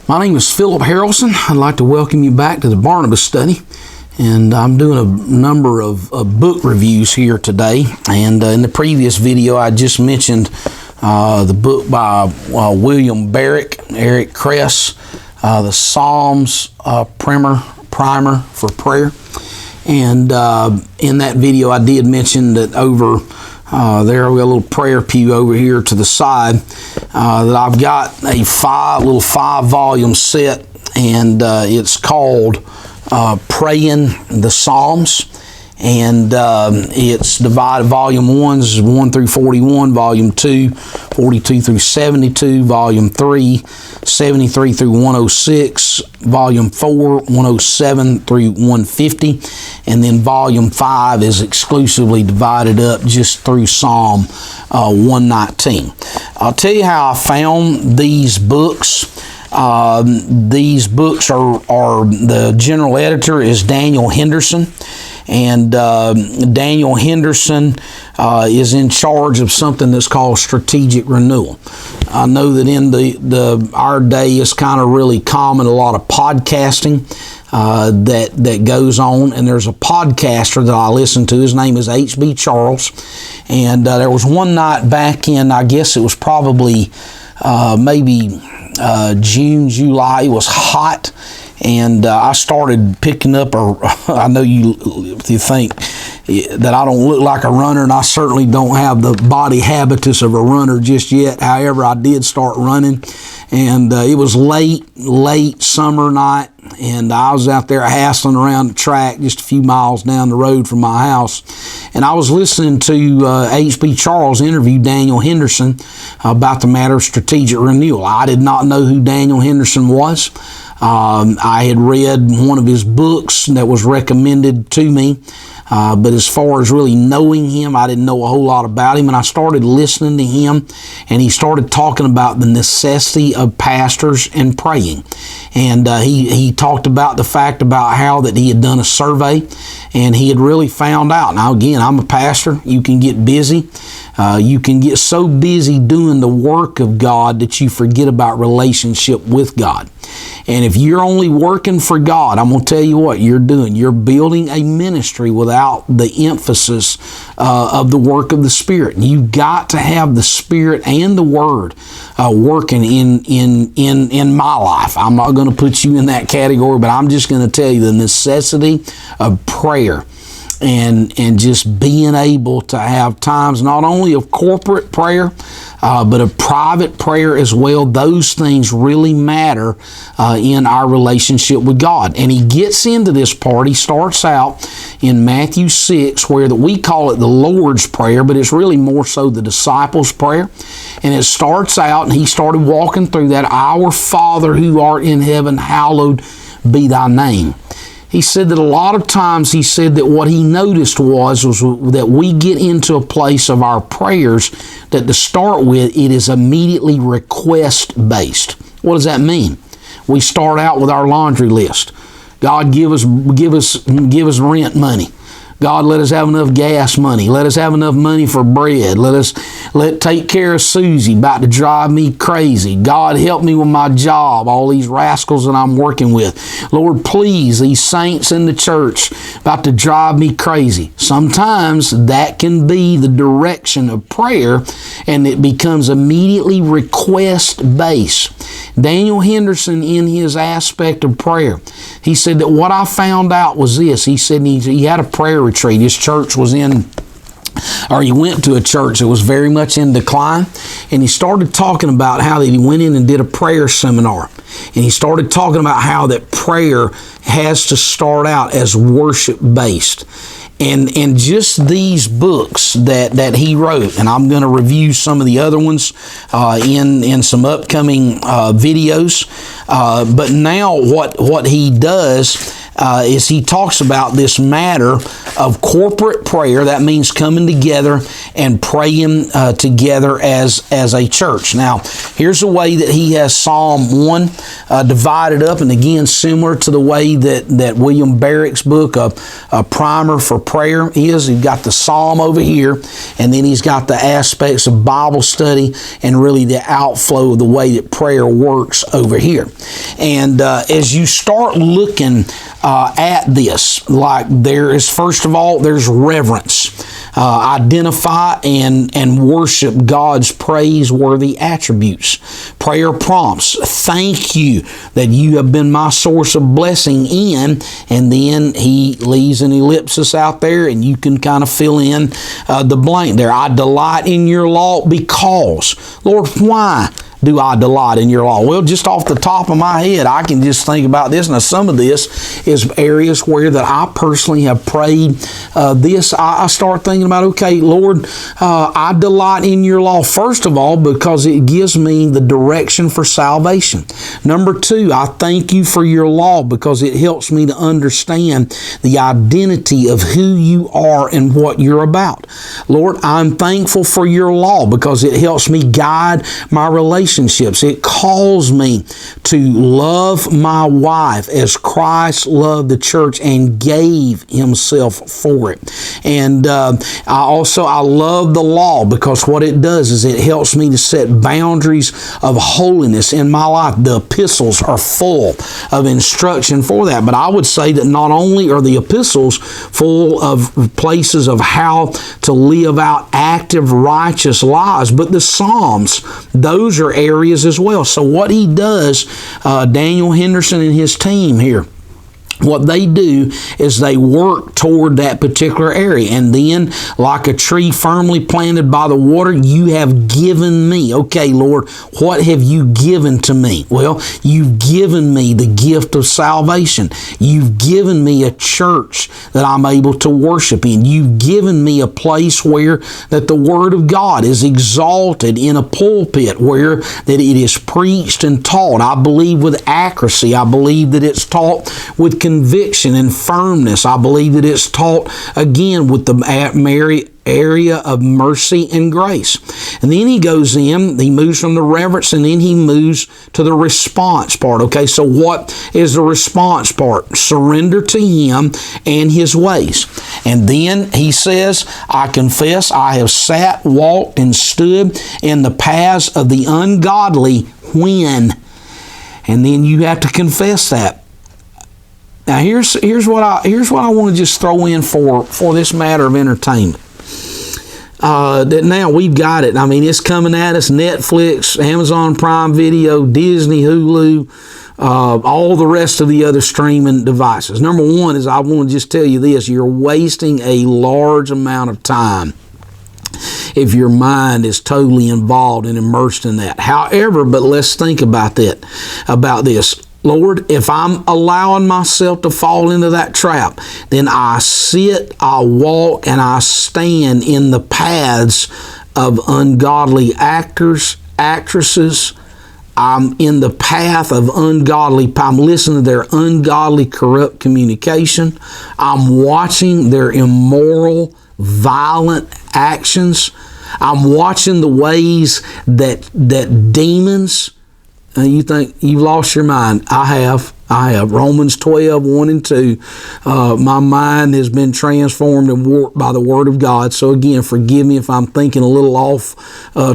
My name is Philip Harrelson. I'd like to welcome you back to the Barnabas study. And I'm doing a number of book reviews here today. And in the previous video, I just mentioned the book by William Barrick, Eric Kress, the Psalms Primer for Prayer. And in that video, I did mention that over there, we got a little prayer pew over here to the side, that I've got a little 5-volume set, and it's called Praying the Psalms. And it's divided. Volume 1 is 1 through 41, Volume 2, 42 through 72, Volume 3, 73 through 106, Volume 4, 107 through 150, and then Volume 5 is exclusively divided up just through Psalm 119. I'll tell you how I found these books. These books are the general editor is Daniel Henderson. And Daniel Henderson is in charge of something that's called Strategic Renewal. I know that in our day it's kind of really common, a lot of podcasting that goes on. And there's a podcaster that I listen to. His name is H.B. Charles. And there was one night back in, I guess it was probably maybe June, July. It was hot. And I started picking up I know you think that I don't look like a runner, and I certainly don't have the body habitus of a runner just yet. However, I did start running, and it was late summer night, and I was out there hassling around the track just a few miles down the road from my house, and I was listening to H.B. Charles interview Daniel Henderson about the matter of strategic renewal. I did not know who Daniel Henderson was. I had read one of his books that was recommended to me, but as far as really knowing him, I didn't know a whole lot about him. And I started listening to him, and he started talking about the necessity of pastors and praying. And he talked about the fact about how that he had done a survey, and he had really found out. Now again, I'm a pastor. You can get busy. You can get so busy doing the work of God that you forget about relationship with God. And if you're only working for God, I'm going to tell you what you're doing. You're building a ministry without the emphasis of the work of the Spirit. You've got to have the Spirit and the Word working in my life. I'm not going to put you in that category, but I'm just going to tell you the necessity of prayer. And just being able to have times not only of corporate prayer, but of private prayer as well. Those things really matter in our relationship with God. And he gets into this part. He starts out in Matthew 6, where we call it the Lord's Prayer, but it's really more so the disciples' prayer. And it starts out, and he started walking through that, Our Father who art in heaven, hallowed be thy name. He said that a lot of times, he said that what he noticed was that we get into a place of our prayers that to start with, it is immediately request-based. What does that mean? We start out with our laundry list. God, give us rent money. God, let us have enough gas money. Let us have enough money for bread. Let take care of Susie, about to drive me crazy. God, help me with my job, all these rascals that I'm working with. Lord, please, these saints in the church, about to drive me crazy. Sometimes that can be the direction of prayer, and it becomes immediately request-based. Daniel Henderson, in his aspect of prayer, he said that what I found out was this. He said he had a prayer retreat. His church was he went to a church that was very much in decline, and he started talking about how that he went in and did a prayer seminar. And he started talking about how that prayer has to start out as worship-based. And just these books that he wrote, and I'm going to review some of the other ones in some upcoming videos. But now what he does, is he talks about this matter of corporate prayer. That means coming together and praying together as a church. Now, here's the way that he has Psalm 1 divided up, and again, similar to the way that William Barrick's book, A Primer for Prayer, is. He's got the Psalm over here, and then he's got the aspects of Bible study and really the outflow of the way that prayer works over here. And as you start looking at this, like there is, first of all, there's reverence. Identify and worship God's praiseworthy attributes. Prayer prompts, thank you that you have been my source of blessing in, and then he leaves an ellipsis out there, and you can kind of fill in the blank there. I delight in your law because, Lord, why do I delight in your law? Well, just off the top of my head, I can just think about this. Now, some of this is areas where that I personally have prayed this. I start thinking about, okay, Lord, I delight in your law, first of all, because it gives me the direction for salvation. Number two, I thank you for your law because it helps me to understand the identity of who you are and what you're about. Lord, I'm thankful for your law because it helps me guide my relationships. It calls me to love my wife as Christ loved the church and gave himself for it. And I love the law because what it does is it helps me to set boundaries of holiness in my life. The epistles are full of instruction for that. But I would say that not only are the epistles full of places of how to live out active righteous lives, but the Psalms, those are areas as well. So what he does, Daniel Henderson and his team here, what they do is they work toward that particular area. And then, like a tree firmly planted by the water, you have given me. Okay, Lord, what have you given to me? Well, you've given me the gift of salvation. You've given me a church that I'm able to worship in. You've given me a place where that the Word of God is exalted in a pulpit where that it is preached and taught. I believe with accuracy. I believe that it's taught with conviction and firmness. I believe that it's taught again with the area of mercy and grace. And then he goes in, he moves from the reverence, and then he moves to the response part. Okay, so what is the response part? Surrender to him and his ways. And then he says, I confess I have sat, walked, and stood in the paths of the ungodly when. And then you have to confess that. Now here's what I want to just throw in for this matter of entertainment. That now we've got it. I mean, it's coming at us. Netflix, Amazon Prime Video, Disney, Hulu, all the rest of the other streaming devices. Number one is I want to just tell you this: you're wasting a large amount of time if your mind is totally involved and immersed in that. However, but let's think about this. Lord, if I'm allowing myself to fall into that trap, then I sit, I walk, and I stand in the paths of ungodly actors, actresses. I'm in the path of ungodly. I'm listening to their ungodly, corrupt communication. I'm watching their immoral, violent actions. I'm watching the ways that demons. You think you've lost your mind. I have. Romans 12, 1 and 2. My mind has been transformed and warped by the Word of God. So again, forgive me if I'm thinking a little off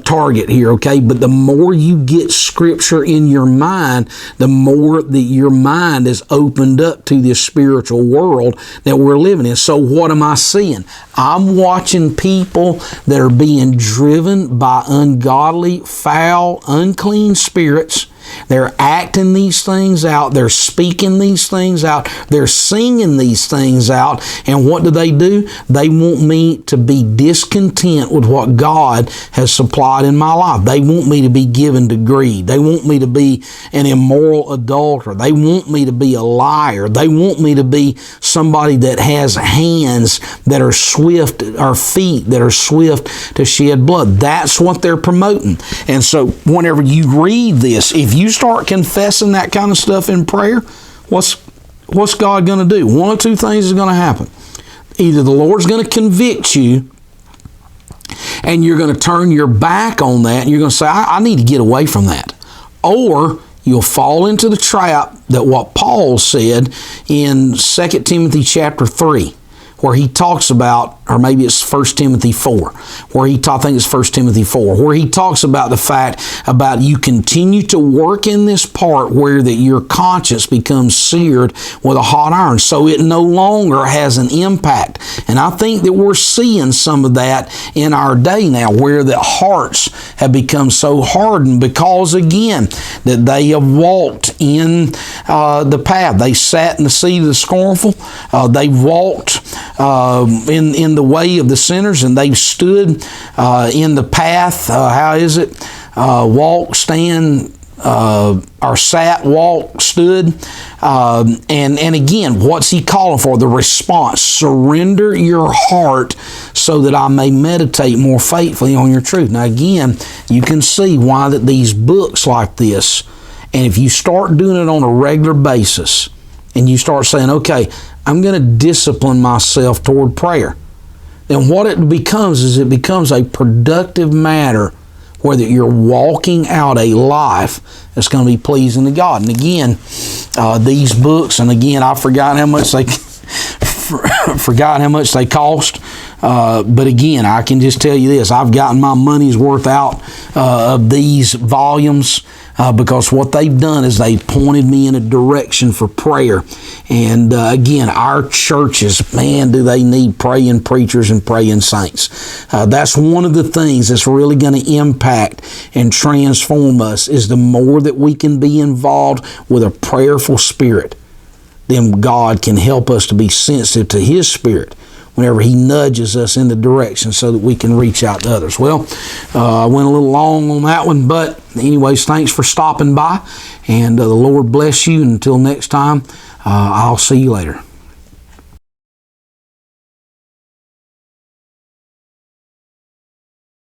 target here, okay? But the more you get Scripture in your mind, the more that your mind is opened up to this spiritual world that we're living in. So what am I seeing? I'm watching people that are being driven by ungodly, foul, unclean spirits. They're acting these things out. They're speaking these things out. They're singing these things out. And what do? They want me to be discontent with what God has supplied in my life. They want me to be given to greed. They want me to be an immoral adulterer. They want me to be a liar. They want me to be somebody that has hands that are swift, or feet that are swift to shed blood. That's what they're promoting. And so whenever you read this, if you start confessing that kind of stuff in prayer, what's what's God going to do? One of two things is going to happen. Either the Lord's going to convict you, and you're going to turn your back on that, and you're going to say, I need to get away from that. Or you'll fall into the trap that what Paul said in 2 Timothy chapter 3, where he talks about, or maybe it's 1 Timothy 4, where I think it's 1 Timothy 4, where he talks about the fact about you continue to work in this part where that your conscience becomes seared with a hot iron, so it no longer has an impact. And I think that we're seeing some of that in our day now, where the hearts have become so hardened because, again, that they have walked in the path. They sat in the seat of the scornful. They walked in the way of the sinners, and they've stood in the path. How is it? Walk, stand, or sat, walk, stood. And again, what's he calling for? The response. Surrender your heart so that I may meditate more faithfully on your truth. Now again, you can see why that these books like this, and if you start doing it on a regular basis, and you start saying, okay, I'm going to discipline myself toward prayer, then what it becomes is it becomes a productive matter whether you're walking out a life that's going to be pleasing to God. And again, these books, and again, I forgot how much they cost. But again, I can just tell you this: I've gotten my money's worth out of these volumes because what they've done is they've pointed me in a direction for prayer. And again, our churches, man, do they need praying preachers and praying saints. That's one of the things that's really going to impact and transform us, is the more that we can be involved with a prayerful spirit, then God can help us to be sensitive to His Spirit whenever He nudges us in the direction so that we can reach out to others. Well, I went a little long on that one, but anyways, thanks for stopping by, and the Lord bless you. Until next time, I'll see you later.